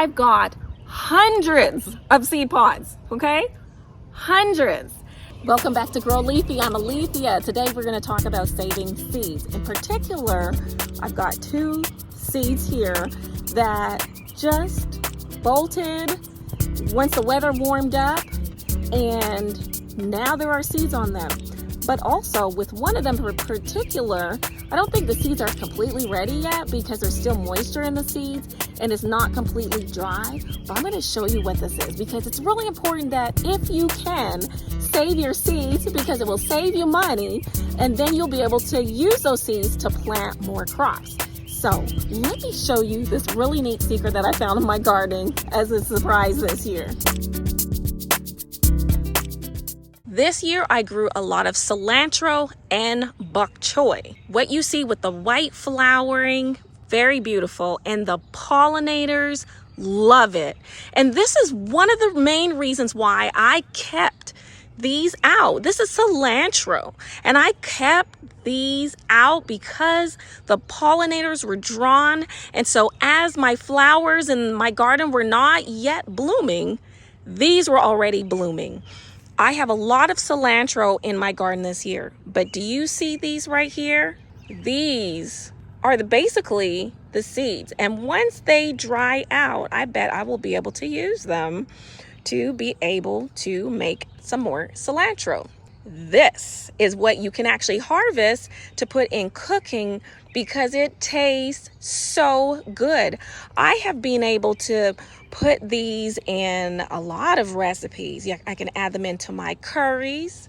I've got hundreds of seed pods, okay? Hundreds. Welcome back to Grow Leafy. I'm Alethea. Today we're going to talk about saving seeds. In particular, I've got 2 seeds here that just bolted once the weather warmed up, and now there are seeds on them. But also with one of them in particular, I don't think the seeds are completely ready yet because there's still moisture in the seeds and it's not completely dry. But I'm going to show you what this is because it's really important that if you can, save your seeds because it will save you money, and then you'll be able to use those seeds to plant more crops. So let me show you this really neat secret that I found in my garden as a surprise this year. This year, I grew a lot of cilantro and bok choy. What you see with the white flowering, very beautiful, and the pollinators love it. And this is one of the main reasons why I kept these out. This is cilantro, and I kept these out because the pollinators were drawn. And so as my flowers in my garden were not yet blooming, these were already blooming. I have a lot of cilantro in my garden this year, but do you see these right here? These are basically the seeds, and once they dry out, I bet I will be able to use them to be able to make some more cilantro. This is what you can actually harvest to put in cooking because it tastes so good. I have been able to put these in a lot of recipes. I can add them into my curries,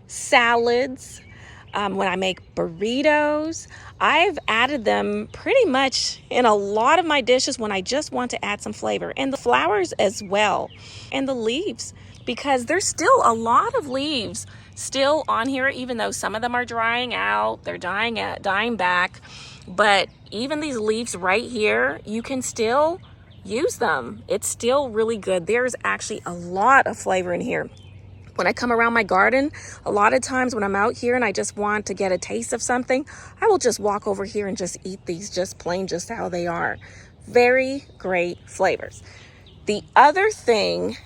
salads, when I make burritos. I've added them pretty much in a lot of my dishes when I just want to add some flavor. And the flowers as well, and the leaves, because there's still a lot of leaves still on here, even though some of them are drying out, they're dying back. But even these leaves right here, you can still use them. It's still really good. There's actually a lot of flavor in here. When I come around my garden, a lot of times when I'm out here and I just want to get a taste of something, I will just walk over here and just eat these just plain, just how they are. Very great flavors. The other thing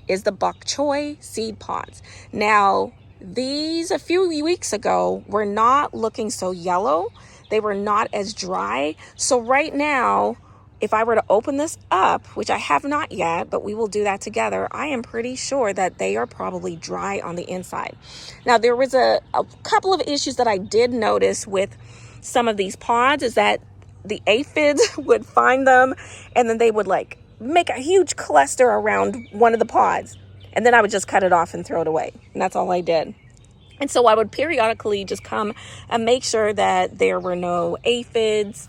is the bok choy seed pods. Now, these a few weeks ago were not looking so yellow. They were not as dry. So right now, if I were to open this up, which I have not yet, but we will do that together, I am pretty sure that they are probably dry on the inside. Now, there was a couple of issues that I did notice with some of these pods is that the aphids would find them and then they would like make a huge cluster around one of the pods. And then I would just cut it off and throw it away. And that's all I did. And so I would periodically just come and make sure that there were no aphids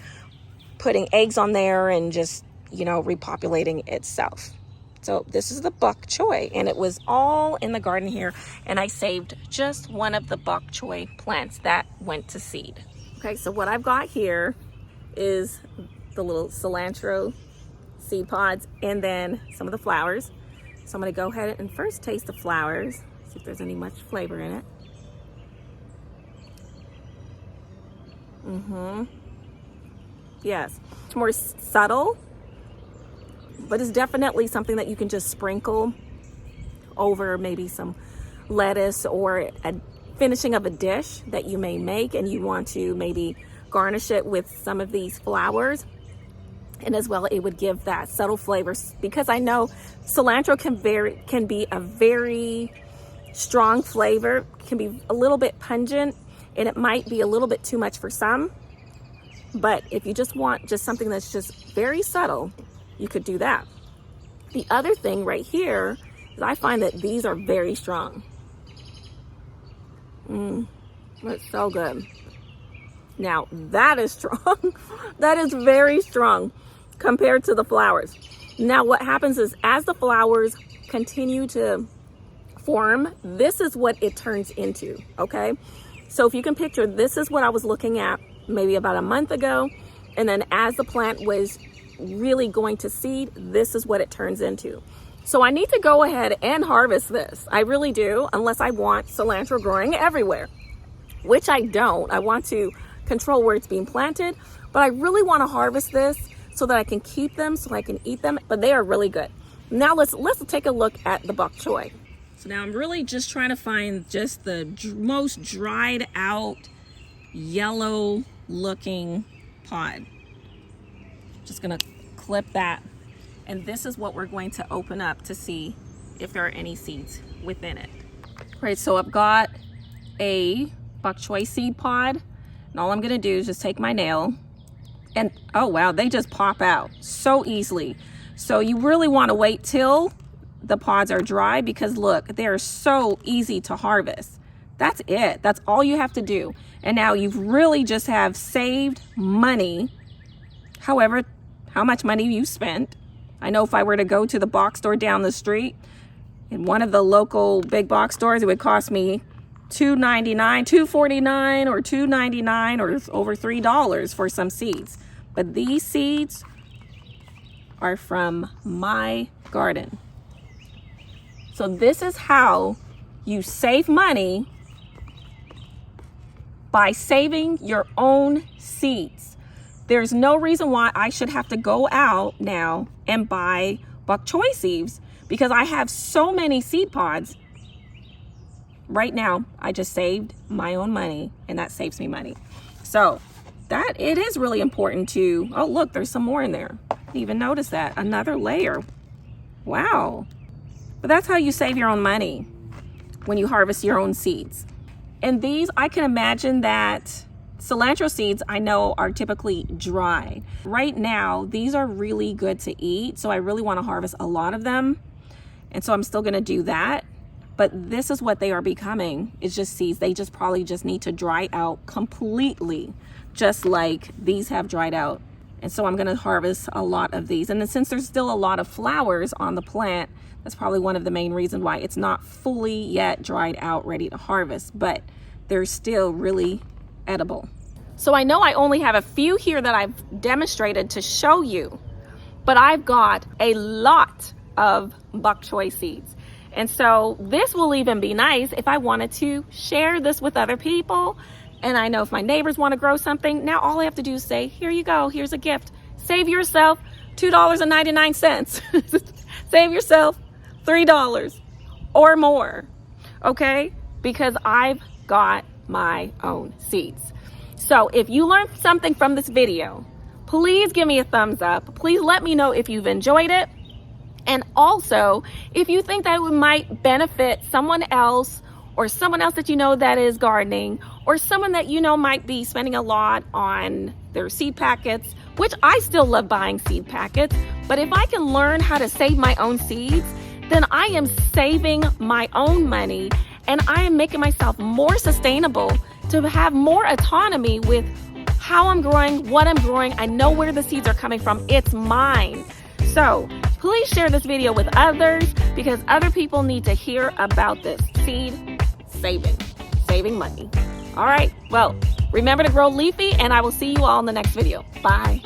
putting eggs on there and just, repopulating itself. So this is the bok choy, and it was all in the garden here. And I saved just one of the bok choy plants that went to seed. Okay, so what I've got here is the little cilantro seed pods and then some of the flowers. So I'm going to go ahead and first taste the flowers, see if there's any much flavor in it. Yes, it's more subtle, but it's definitely something that you can just sprinkle over maybe some lettuce or a finishing of a dish that you may make and you want to maybe garnish it with some of these flowers. And as well, it would give that subtle flavor because I know cilantro can be a very strong flavor, can be a little bit pungent, and it might be a little bit too much for some. But if you just want just something that's just very subtle, you could do that. The other thing right here is I find that these are very strong. That's so good. Now that is strong. That is very strong compared to the flowers. Now what happens is as the flowers continue to form, this is what it turns into, okay? So if you can picture, this is what I was looking at maybe about a month ago. And then as the plant was really going to seed, this is what it turns into. So I need to go ahead and harvest this. I really do, unless I want cilantro growing everywhere, which I don't. I want to control where it's being planted, but I really want to harvest this so that I can keep them, so I can eat them, but they are really good. Now let's take a look at the bok choy. So now I'm really just trying to find just the most dried out, yellow looking pod. Just gonna clip that. And this is what we're going to open up to see if there are any seeds within it. All right, so I've got a bok choy seed pod. And all I'm gonna do is just take my nail and, oh wow, they just pop out so easily. So you really wanna wait till the pods are dry, because look, they are so easy to harvest. That's it. That's all you have to do. And now you've really just have saved money. However, how much money you spent. I know if I were to go to the box store down the street, in one of the local big box stores, it would cost me $2.99, $2.49, or $2.99, or over $3 for some seeds. But these seeds are from my garden. So this is how you save money, by saving your own seeds. There's no reason why I should have to go out now and buy bok choy seeds, because I have so many seed pods. Right now, I just saved my own money, and that saves me money. So that it is really important to, oh look, there's some more in there. I didn't even notice that, another layer. Wow. But that's how you save your own money, when you harvest your own seeds. And these, I can imagine that cilantro seeds I know are typically dry. Right now, these are really good to eat, so I really want to harvest a lot of them. And so I'm still gonna do that. But this is what they are becoming. It's just seeds. They just probably just need to dry out completely, just like these have dried out. And so I'm gonna harvest a lot of these. And then since there's still a lot of flowers on the plant, that's probably one of the main reasons why it's not fully yet dried out, ready to harvest, but they're still really edible. So I know I only have a few here that I've demonstrated to show you, but I've got a lot of bok choy seeds. And so this will even be nice if I wanted to share this with other people. And I know if my neighbors want to grow something, now all I have to do is say, here you go, here's a gift. Save yourself $2.99. Save yourself $3 or more, okay? Because I've got my own seeds. So if you learned something from this video, please give me a thumbs up. Please let me know if you've enjoyed it. And also, if you think that it might benefit someone else, or someone else that you know that is gardening, or someone that you know might be spending a lot on their seed packets, which I still love buying seed packets, but if I can learn how to save my own seeds, then I am saving my own money, and I am making myself more sustainable to have more autonomy with how I'm growing, what I'm growing. I know where the seeds are coming from. It's mine. So please share this video with others, because other people need to hear about this seed saving money. All right, well, remember to grow leafy, and I will see you all in the next video. Bye.